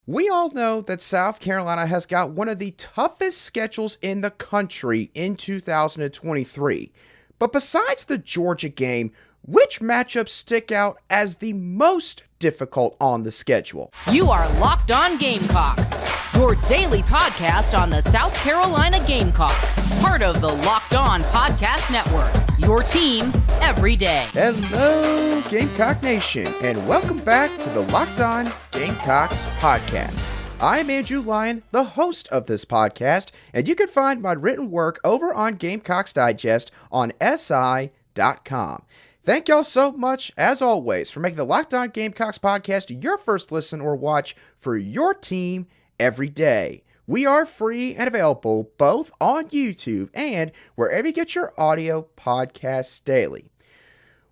We all know that South Carolina has got one of the toughest schedules in the country in 2023. But besides the Georgia game, which matchups stick out as the most difficult on the schedule? You are Locked On Gamecocks, your daily podcast on the South Carolina Gamecocks, part of the Locked On Podcast Network, your team every day. Hello, Gamecock Nation, and welcome back to the Locked On Gamecocks podcast. I'm Andrew Lyon, the host of this podcast, and you can find my written work over on Gamecocks Digest on SI.com. Thank y'all so much, as always, for making the Locked On Gamecocks podcast your first listen or watch for your team every day. We are free and available both on YouTube and wherever you get your audio podcasts daily.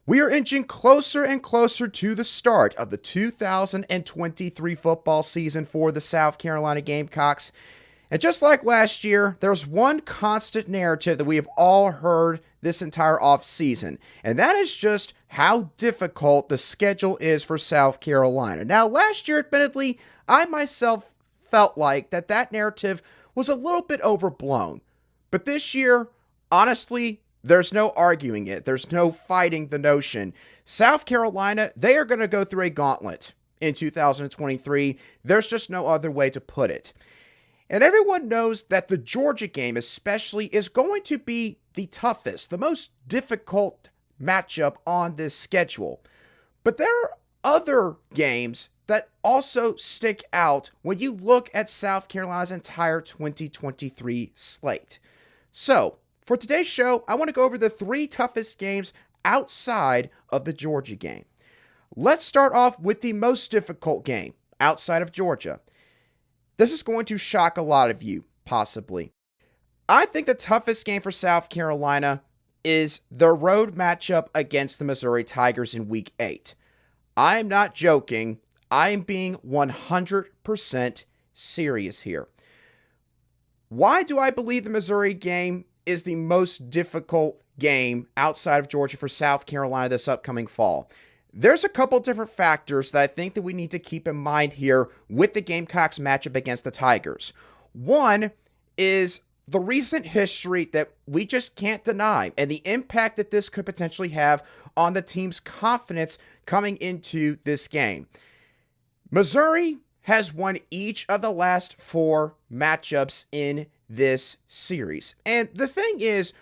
We are inching closer and closer to the start of the 2023 football season for the South Carolina Gamecocks. And just like last year, there's one constant narrative that we have all heard this entire offseason, and that is just how difficult the schedule is for South Carolina. Now, last year, admittedly, I myself felt like that narrative was a little bit overblown. But this year, honestly, there's no arguing it. There's no fighting the notion. South Carolina, they are going to go through a gauntlet in 2023. There's just no other way to put it. And everyone knows that the Georgia game especially is going to be the toughest, the most difficult matchup on this schedule. But there are other games that also stick out when you look at South Carolina's entire 2023 slate. So, for today's show, I want to go over the three toughest games outside of the Georgia game. Let's start off with the most difficult game outside of Georgia. This is going to shock a lot of you, possibly. I think the toughest game for South Carolina is the road matchup against the Missouri Tigers in Week 8. I'm not joking. I am being 100% serious here. Why do I believe the Missouri game is the most difficult game outside of Georgia for South Carolina this upcoming fall? There's a couple different factors that I think that we need to keep in mind here with the Gamecocks matchup against the Tigers. One is the recent history that we just can't deny and the impact that this could potentially have on the team's confidence coming into this game. Missouri has won each of the last four matchups in this series. And the thing is,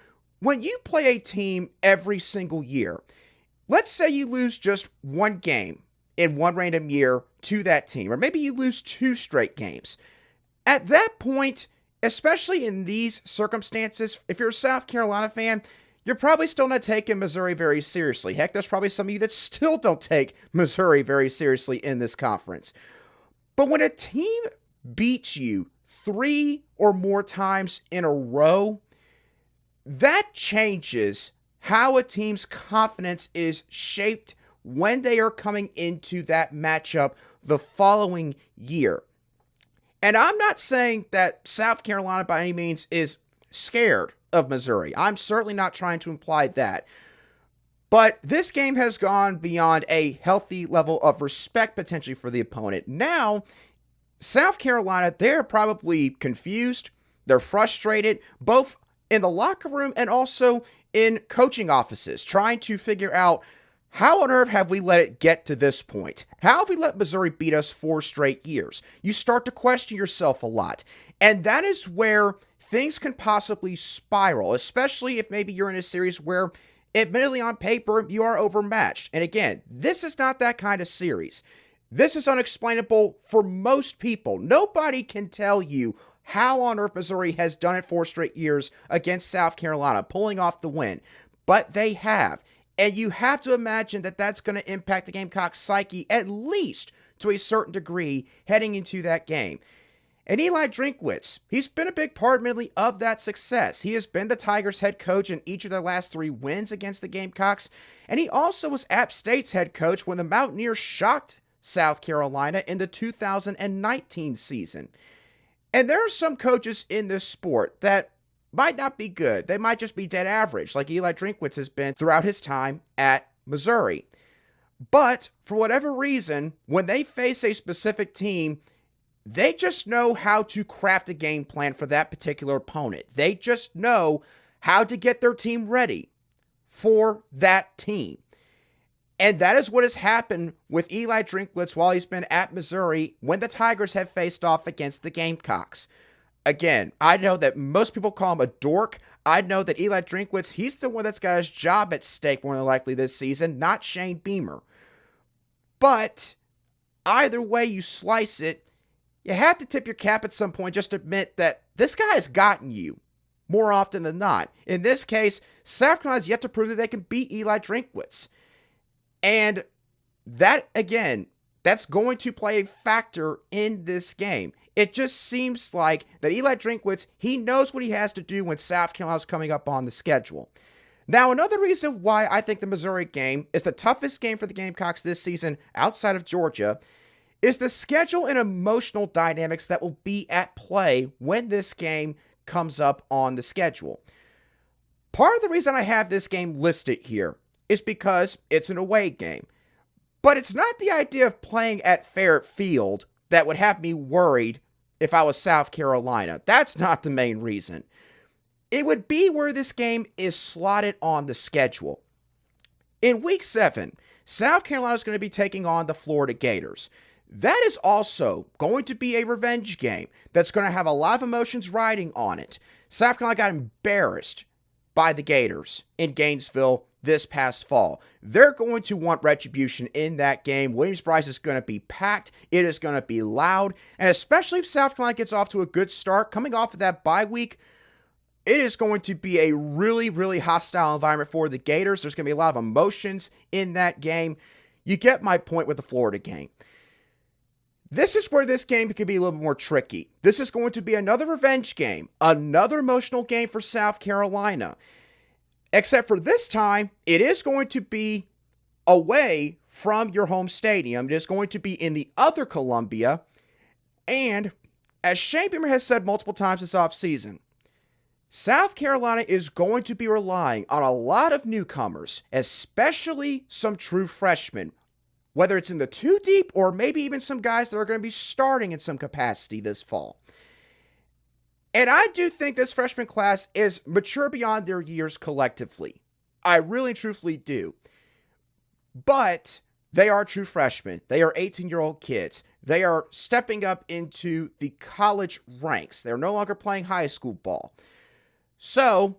when you play a team every single year, let's say you lose just one game in one random year to that team, or maybe you lose two straight games. At that point, especially in these circumstances, if you're a South Carolina fan, you're probably still not taking Missouri very seriously. Heck, there's probably some of you that still don't take Missouri very seriously in this conference. But when a team beats you three or more times in a row, that changes how a team's confidence is shaped when they are coming into that matchup the following year. And I'm not saying that South Carolina by any means is scared of Missouri. I'm certainly not trying to imply that. But this game has gone beyond a healthy level of respect potentially for the opponent. Now, South Carolina, they're probably confused. They're frustrated, both in the locker room and also in coaching offices, trying to figure out how on earth have we let it get to this point? How have we let Missouri beat us 4 straight years? You start to question yourself a lot. And that is where things can possibly spiral, especially if maybe you're in a series where, admittedly on paper, you are overmatched. And again, this is not that kind of series. This is unexplainable for most people. Nobody can tell you how on earth Missouri has done it 4 straight years against South Carolina, pulling off the win. But they have. And you have to imagine that that's going to impact the Gamecocks' psyche, at least to a certain degree, heading into that game. And Eli Drinkwitz, he's been a big part, admittedly, of that success. He has been the Tigers head coach in each of their last 3 wins against the Gamecocks. And he also was App State's head coach when the Mountaineers shocked South Carolina in the 2019 season. And there are some coaches in this sport that might not be good. They might just be dead average, like Eli Drinkwitz has been throughout his time at Missouri. But for whatever reason, when they face a specific team, They just know how to craft a game plan for that particular opponent. They just know how to get their team ready for that team. And that is what has happened with Eli Drinkwitz while he's been at Missouri when the Tigers have faced off against the Gamecocks. Again, I know that most people call him a dork. I know that Eli Drinkwitz, he's the one that's got his job at stake more than likely this season, not Shane Beamer. But either way you slice it, you have to tip your cap at some point, just admit that this guy has gotten you more often than not. In this case, South Carolina has yet to prove that they can beat Eli Drinkwitz. And that, again, that's going to play a factor in this game. It just seems like that Eli Drinkwitz, he knows what he has to do when South Carolina's coming up on the schedule. Now, another reason why I think the Missouri game is the toughest game for the Gamecocks this season outside of Georgia is the schedule and emotional dynamics that will be at play when this game comes up on the schedule. Part of the reason I have this game listed here is because it's an away game. But it's not the idea of playing at Fair Field that would have me worried if I was South Carolina. That's not the main reason. It would be where this game is slotted on the schedule. In Week 7, South Carolina is going to be taking on the Florida Gators. That is also going to be a revenge game that's going to have a lot of emotions riding on it. South Carolina got embarrassed by the Gators in Gainesville this past fall. They're going to want retribution in that game. Williams-Brice is going to be packed. It is going to be loud. And especially if South Carolina gets off to a good start, coming off of that bye week, it is going to be a really, really hostile environment for the Gators. There's going to be a lot of emotions in that game. You get my point with the Florida game. This is where this game could be a little bit more tricky. This is going to be another revenge game, another emotional game for South Carolina. Except for this time, it is going to be away from your home stadium. It is going to be in the other Columbia. And as Shane Beamer has said multiple times this offseason, South Carolina is going to be relying on a lot of newcomers, especially some true freshmen, whether it's in the two deep or maybe even some guys that are going to be starting in some capacity this fall. And I do think this freshman class is mature beyond their years collectively. I really truthfully do. But they are true freshmen. They are 18-year-old kids. They are stepping up into the college ranks. They're no longer playing high school ball. So,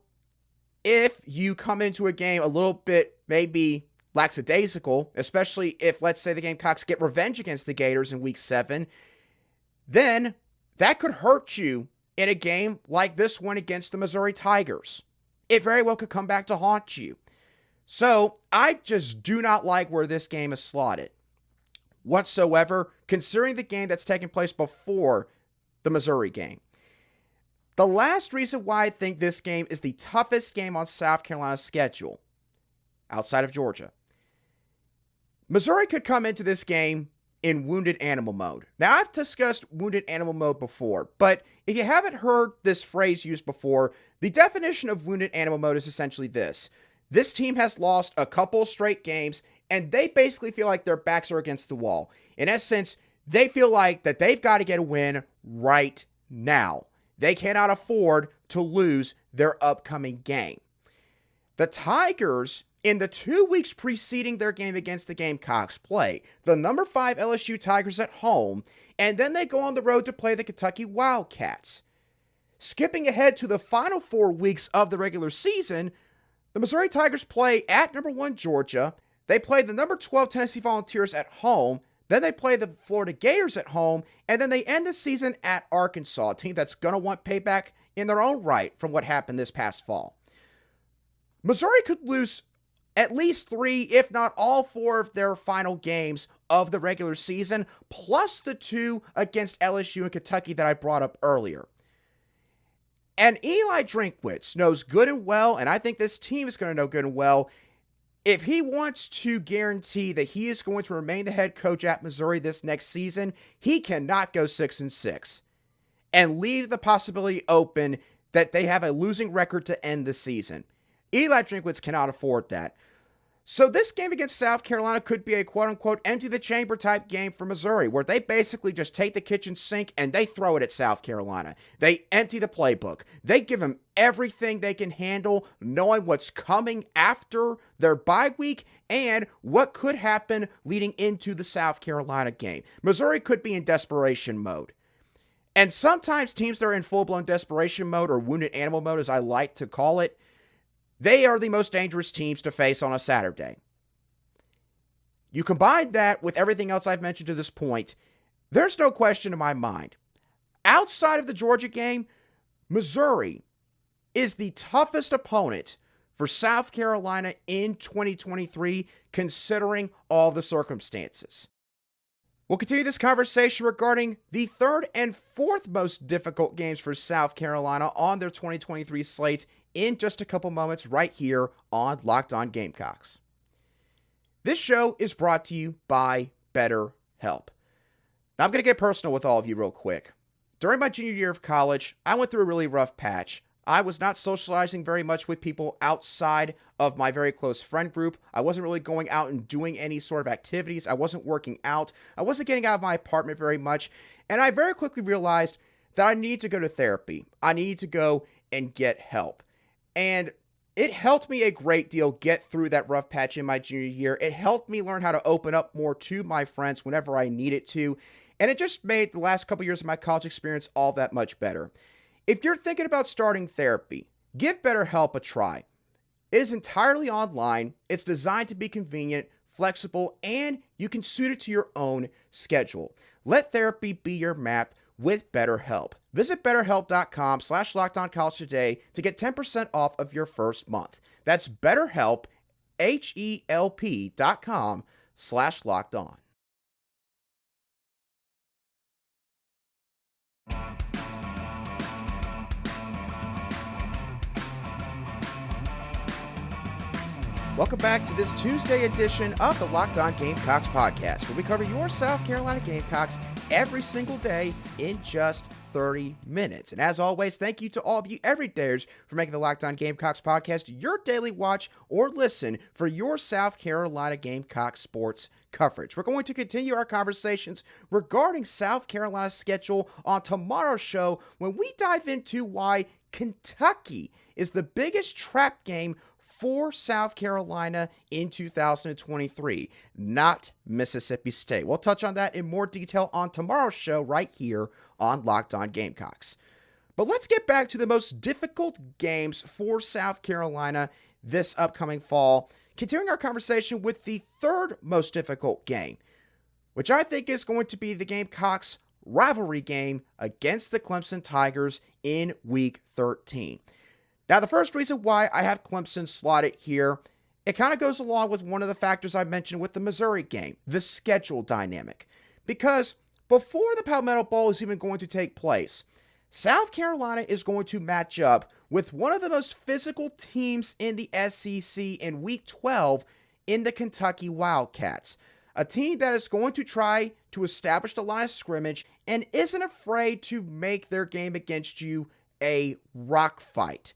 if you come into a game a little bit maybe lackadaisical, especially if, let's say, the Gamecocks get revenge against the Gators in Week 7, then that could hurt you in a game like this one against the Missouri Tigers. It very well could come back to haunt you. So, I just do not like where this game is slotted whatsoever, considering the game that's taking place before the Missouri game. The last reason why I think this game is the toughest game on South Carolina's schedule, outside of Georgia. Missouri could come into this game in wounded animal mode. Now, I've discussed wounded animal mode before, but if you haven't heard this phrase used before, the definition of wounded animal mode is essentially this. This team has lost a couple straight games, and they basically feel like their backs are against the wall. In essence, they feel like that they've got to get a win right now. They cannot afford to lose their upcoming game. The Tigers, in the 2 weeks preceding their game against the Gamecocks, play the number 5 LSU Tigers at home, and then they go on the road to play the Kentucky Wildcats. Skipping ahead to the final 4 weeks of the regular season, the Missouri Tigers play at number 1 Georgia. They play the number 12 Tennessee Volunteers at home. Then they play the Florida Gators at home, and then they end the season at Arkansas, a team that's going to want payback in their own right from what happened this past fall. Missouri could lose at least 3, if not all 4 of their final games of the regular season, plus the 2 against LSU and Kentucky that I brought up earlier. And Eli Drinkwitz knows good and well, and I think this team is going to know good and well, if he wants to guarantee that he is going to remain the head coach at Missouri this next season, he cannot go 6-6 and leave the possibility open that they have a losing record to end the season. Eli Drinkwitz cannot afford that. So this game against South Carolina could be a quote-unquote empty the chamber type game for Missouri, where they basically just take the kitchen sink and they throw it at South Carolina. They empty the playbook. They give them everything they can handle, knowing what's coming after their bye week and what could happen leading into the South Carolina game. Missouri could be in desperation mode. And sometimes teams that are in full-blown desperation mode, or wounded animal mode as I like to call it, they are the most dangerous teams to face on a Saturday. You combine that with everything else I've mentioned to this point, there's no question in my mind. Outside of the Georgia game, Missouri is the toughest opponent for South Carolina in 2023, considering all the circumstances. We'll continue this conversation regarding the third and fourth most difficult games for South Carolina on their 2023 slate in just a couple moments right here on Locked On Gamecocks. This show is brought to you by BetterHelp. Now I'm going to get personal with all of you real quick. During my junior year of college, I went through a really rough patch. I was not socializing very much with people outside of my very close friend group. I wasn't really going out and doing any sort of activities. I wasn't working out. I wasn't getting out of my apartment very much. And I very quickly realized that I needed to go to therapy. I needed to go and get help. And it helped me a great deal get through that rough patch in my junior year. It helped me learn how to open up more to my friends whenever I needed to. And it just made the last couple years of my college experience all that much better. If you're thinking about starting therapy, give BetterHelp a try. It is entirely online, it's designed to be convenient, flexible, and you can suit it to your own schedule. Let therapy be your map with BetterHelp. Visit BetterHelp.com/LockedOnCollege today to get 10% off of your first month. That's BetterHelp, HELP.com/LockedOn. Welcome back to this Tuesday edition of the Locked On Gamecocks podcast, where we cover your South Carolina Gamecocks every single day in just 30 minutes. And as always, thank you to all of you everydayers for making the Locked On Gamecocks podcast your daily watch or listen for your South Carolina Gamecock sports coverage. We're going to continue our conversations regarding South Carolina's schedule on tomorrow's show when we dive into why Kentucky is the biggest trap game for South Carolina in 2023, not Mississippi State. We'll touch on that in more detail on tomorrow's show right here on Locked On Gamecocks. But let's get back to the most difficult games for South Carolina this upcoming fall, continuing our conversation with the third most difficult game, which I think is going to be the Gamecocks rivalry game against the Clemson Tigers in Week 13. Now, the first reason why I have Clemson slotted here, it kind of goes along with one of the factors I mentioned with the Missouri game, the schedule dynamic. Because before the Palmetto Bowl is even going to take place, South Carolina is going to match up with one of the most physical teams in the SEC in Week 12 in the Kentucky Wildcats. A team that is going to try to establish the line of scrimmage and isn't afraid to make their game against you a rock fight.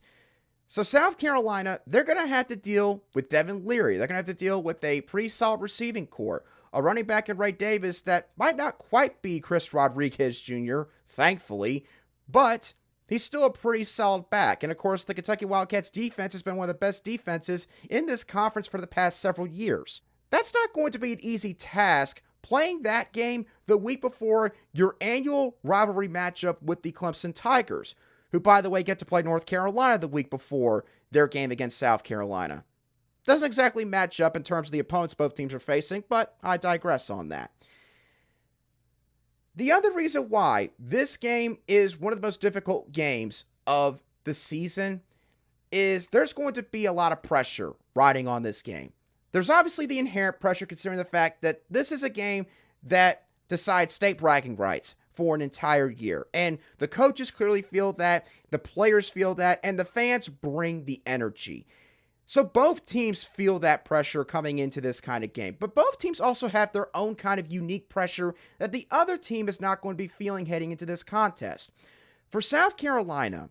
So South Carolina, they're going to have to deal with Devin Leary. They're going to have to deal with a pretty solid receiving core. A running back in Ray Davis that might not quite be Chris Rodriguez Jr., thankfully, but he's still a pretty solid back. And of course, the Kentucky Wildcats defense has been one of the best defenses in this conference for the past several years. That's not going to be an easy task playing that game the week before your annual rivalry matchup with the Clemson Tigers, who, by the way, get to play North Carolina the week before their game against South Carolina. Doesn't exactly match up in terms of the opponents both teams are facing, but I digress on that. The other reason why this game is one of the most difficult games of the season is there's going to be a lot of pressure riding on this game. There's obviously the inherent pressure considering the fact that this is a game that decides state bragging rights for an entire year. And the coaches clearly feel that, the players feel that, and the fans bring the energy. So both teams feel that pressure coming into this kind of game. But both teams also have their own kind of unique pressure that the other team is not going to be feeling heading into this contest. For South Carolina,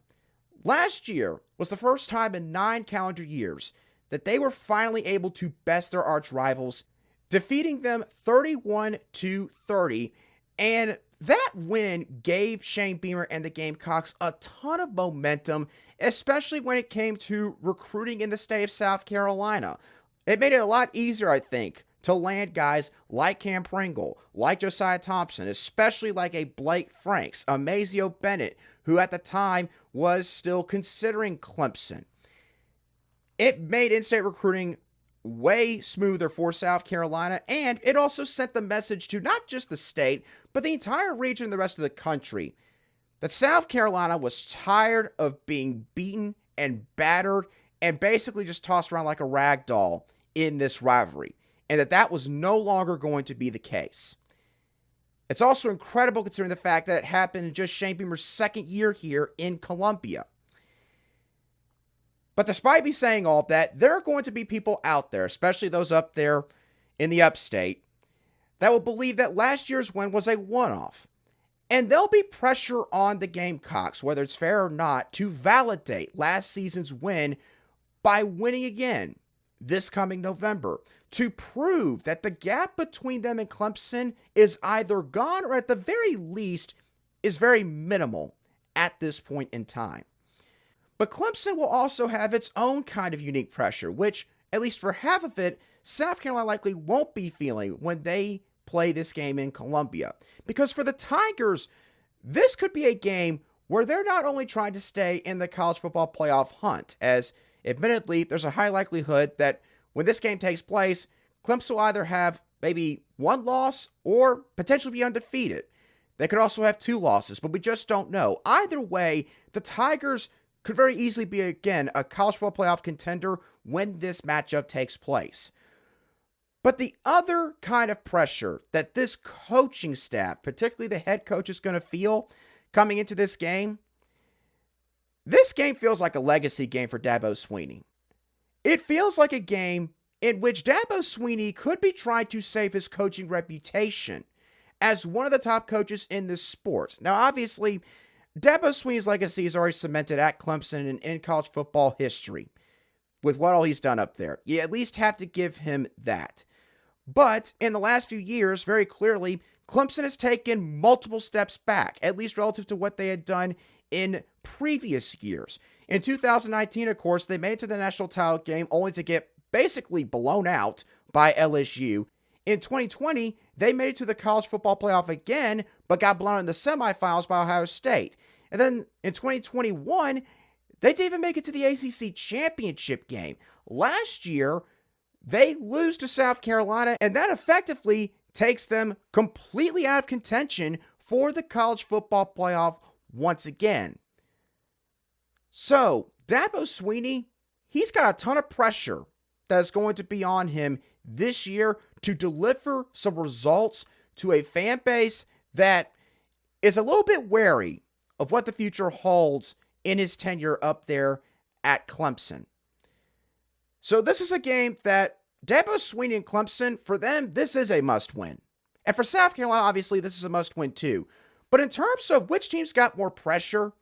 last year was the first time in 9 calendar years that they were finally able to best their arch rivals, defeating them 31-30, and that win gave Shane Beamer and the Gamecocks a ton of momentum, especially when it came to recruiting in the state of South Carolina. It made it a lot easier, I think, to land guys like Cam Pringle, like Josiah Thompson, especially like a Blake Franks, a Mazio Bennett, who at the time was still considering Clemson. It made in-state recruiting way smoother for South Carolina, and it also sent the message to not just the state, but the entire region and the rest of the country, that South Carolina was tired of being beaten and battered and basically just tossed around like a rag doll in this rivalry, and that was no longer going to be the case. It's also incredible considering the fact that it happened in just Shane Beamer's second year here in Columbia. But despite me saying all of that, there are going to be people out there, especially those up there in the upstate, that will believe that last year's win was a one-off. And there'll be pressure on the Gamecocks, whether it's fair or not, to validate last season's win by winning again this coming November, to prove that the gap between them and Clemson is either gone or at the very least is very minimal at this point in time. But Clemson will also have its own kind of unique pressure, which, at least for half of it, South Carolina likely won't be feeling when they play this game in Columbia. Because for the Tigers, this could be a game where they're not only trying to stay in the college football playoff hunt, as admittedly, there's a high likelihood that when this game takes place, Clemson will either have maybe one loss or potentially be undefeated. They could also have two losses, but we just don't know. Either way, the Tigers could very easily be, again, a college football playoff contender when this matchup takes place. But the other kind of pressure that this coaching staff, particularly the head coach, is going to feel coming into this game feels like a legacy game for Dabo Swinney. It feels like a game in which Dabo Swinney could be trying to save his coaching reputation as one of the top coaches in this sport. Now, obviously, Dabo Swinney's legacy is already cemented at Clemson and in college football history with what all he's done up there. You at least have to give him that. But in the last few years, very clearly, Clemson has taken multiple steps back, at least relative to what they had done in previous years. In 2019, of course, they made it to the national title game only to get basically blown out by LSU. In 2020, they made it to the college football playoff again, but got blown in the semifinals by Ohio State. And then in 2021, they didn't even make it to the ACC championship game. Last year, they lose to South Carolina, and that effectively takes them completely out of contention for the college football playoff once again. So, Dabo Swinney, he's got a ton of pressure that's going to be on him this year to deliver some results to a fan base that is a little bit wary of what the future holds in his tenure up there at Clemson. So this is a game that Dabo Swinney and Clemson, for them, this is a must-win. And for South Carolina, obviously, this is a must-win too. But in terms of which team's got more pressure,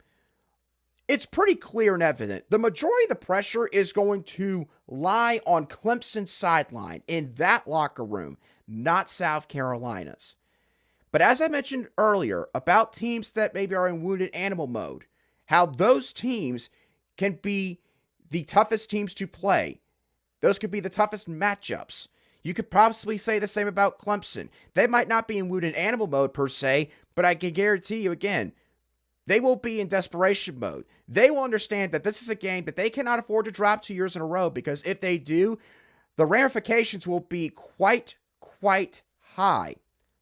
it's pretty clear and evident. The majority of the pressure is going to lie on Clemson's sideline in that locker room, not South Carolina's. But as I mentioned earlier about teams that maybe are in wounded animal mode, how those teams can be the toughest teams to play. Those could be the toughest matchups. You could possibly say the same about Clemson. They might not be in wounded animal mode per se, but I can guarantee you again, they will be in desperation mode. They will understand that this is a game that they cannot afford to drop 2 years in a row, because if they do, the ramifications will be quite high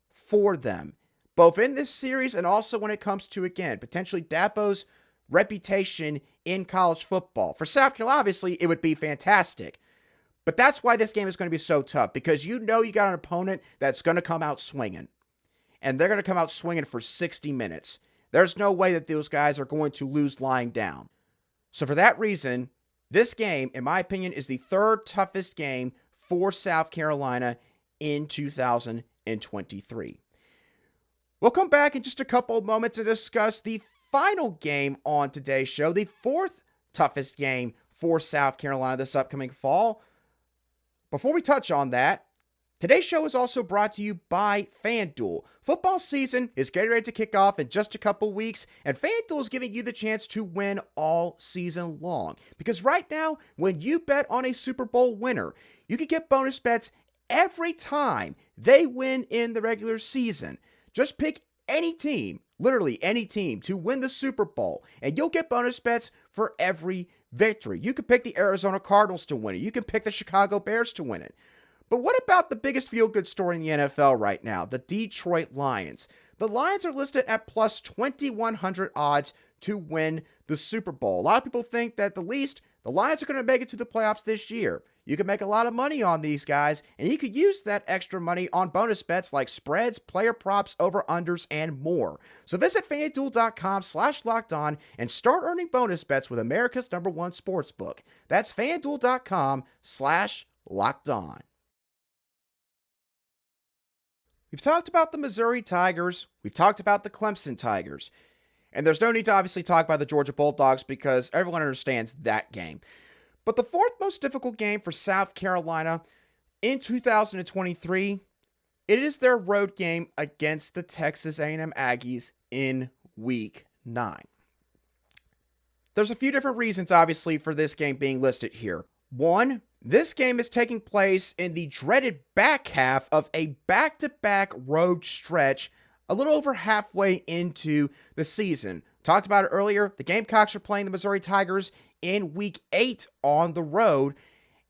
for them, both in this series and also when it comes to, again, potentially Dabo's reputation in college football. For South Carolina, obviously, it would be fantastic. But that's why this game is going to be so tough, because you know you got an opponent that's going to come out swinging. And they're going to come out swinging for 60 minutes. There's no way that those guys are going to lose lying down. So for that reason, this game, in my opinion, is the third toughest game for South Carolina in 2023. We'll come back in just a couple of moments to discuss the final game on today's show, the fourth toughest game for South Carolina this upcoming fall. Before we touch on that, today's show is also brought to you by FanDuel. Football season is getting ready to kick off in just a couple weeks, and FanDuel is giving you the chance to win all season long. Because right now, when you bet on a Super Bowl winner, you can get bonus bets every time they win in the regular season. Just pick any team, literally any team, to win the Super Bowl, and you'll get bonus bets for every victory. You can pick the Arizona Cardinals to win it. You can pick the Chicago Bears to win it. But what about the biggest feel-good story in the NFL right now, the Detroit Lions? The Lions are listed at plus 2,100 odds to win the Super Bowl. A lot of people think that the Lions are going to make it to the playoffs this year. You can make a lot of money on these guys, and you could use that extra money on bonus bets like spreads, player props, over-unders, and more. So visit FanDuel.com/LockedOn and start earning bonus bets with America's #1 sportsbook. That's FanDuel.com/LockedOn. We've talked about the Missouri Tigers. We've talked about the Clemson Tigers. And there's no need to obviously talk about the Georgia Bulldogs because everyone understands that game. But the fourth most difficult game for South Carolina in 2023, it is their road game against the Texas A&M Aggies in Week 9. There's a few different reasons, obviously, for this game being listed here. One, this game is taking place in the dreaded back half of a back-to-back road stretch a little over halfway into the season. Talked about it earlier, the Gamecocks are playing the Missouri Tigers in Week 8 on the road,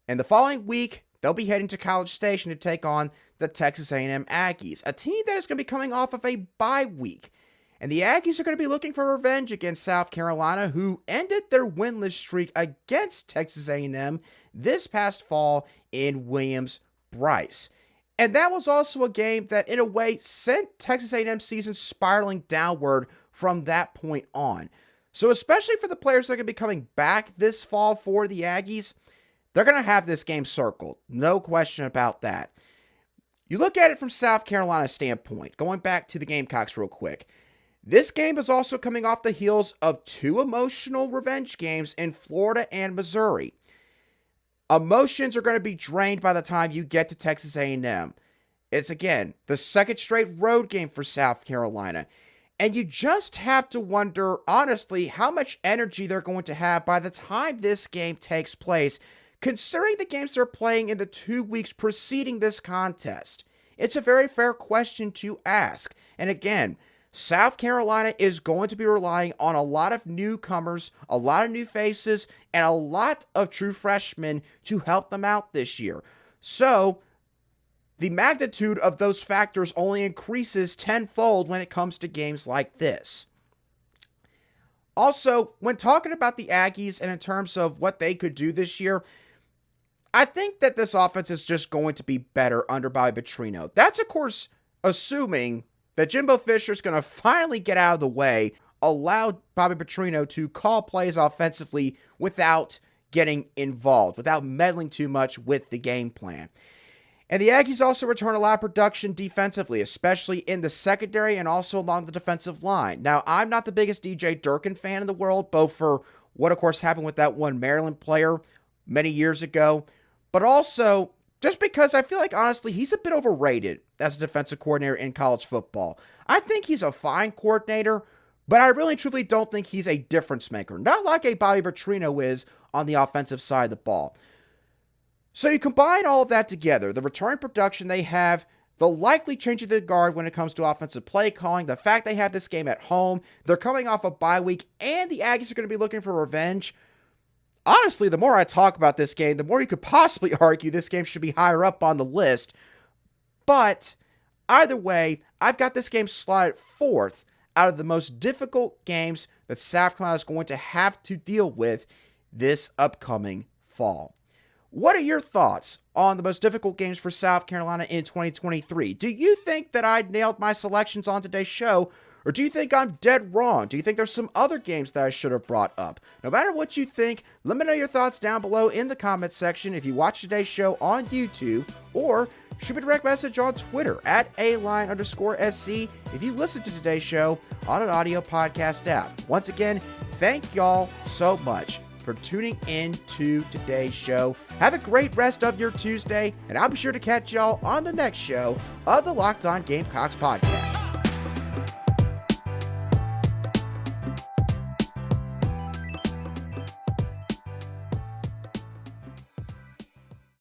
and the following week, they'll be heading to College Station to take on the Texas A&M Aggies, a team that is going to be coming off of a bye week. And the Aggies are going to be looking for revenge against South Carolina, who ended their winless streak against Texas A&M this past fall in Williams-Brice. And that was also a game that, in a way, sent Texas A&M's season spiraling downward from that point on. So especially for the players that are going to be coming back this fall for the Aggies, they're going to have this game circled. No question about that. You look at it from South Carolina's standpoint, going back to the Gamecocks real quick. This game is also coming off the heels of two emotional revenge games in Florida and Missouri. Emotions are going to be drained by the time you get to Texas A&M. It's, again, the second straight road game for South Carolina. And you just have to wonder, honestly, how much energy they're going to have by the time this game takes place, considering the games they're playing in the 2 weeks preceding this contest. It's a very fair question to ask. And again, South Carolina is going to be relying on a lot of newcomers, a lot of new faces, and a lot of true freshmen to help them out this year. So, the magnitude of those factors only increases tenfold when it comes to games like this. Also, when talking about the Aggies and in terms of what they could do this year, I think that this offense is just going to be better under Bobby Petrino. That's, of course, assuming that Jimbo Fisher's going to finally get out of the way, allow Bobby Petrino to call plays offensively without getting involved, without meddling too much with the game plan. And the Aggies also return a lot of production defensively, especially in the secondary and also along the defensive line. Now, I'm not the biggest DJ Durkin fan in the world, both for what, of course, happened with that one Maryland player many years ago, but also just because I feel like, honestly, he's a bit overrated as a defensive coordinator in college football. I think he's a fine coordinator, but I really truly don't think he's a difference maker. Not like a Bobby Petrino is on the offensive side of the ball. So you combine all of that together, the return production they have, the likely change of the guard when it comes to offensive play calling, the fact they have this game at home, they're coming off a bye week, and the Aggies are going to be looking for revenge. Honestly, the more I talk about this game, the more you could possibly argue this game should be higher up on the list. But either way, I've got this game slotted fourth out of the most difficult games that South Carolina is going to have to deal with this upcoming fall. What are your thoughts on the most difficult games for South Carolina in 2023? Do you think that I nailed my selections on today's show, or do you think I'm dead wrong? Do you think there's some other games that I should have brought up? No matter what you think, let me know your thoughts down below in the comments section if you watch today's show on YouTube, or shoot me a direct message on Twitter at @aline_SC if you listen to today's show on an audio podcast app. Once again, thank y'all so much for tuning in to today's show. Have a great rest of your Tuesday, and I'll be sure to catch y'all on the next show of the Locked On Gamecocks podcast.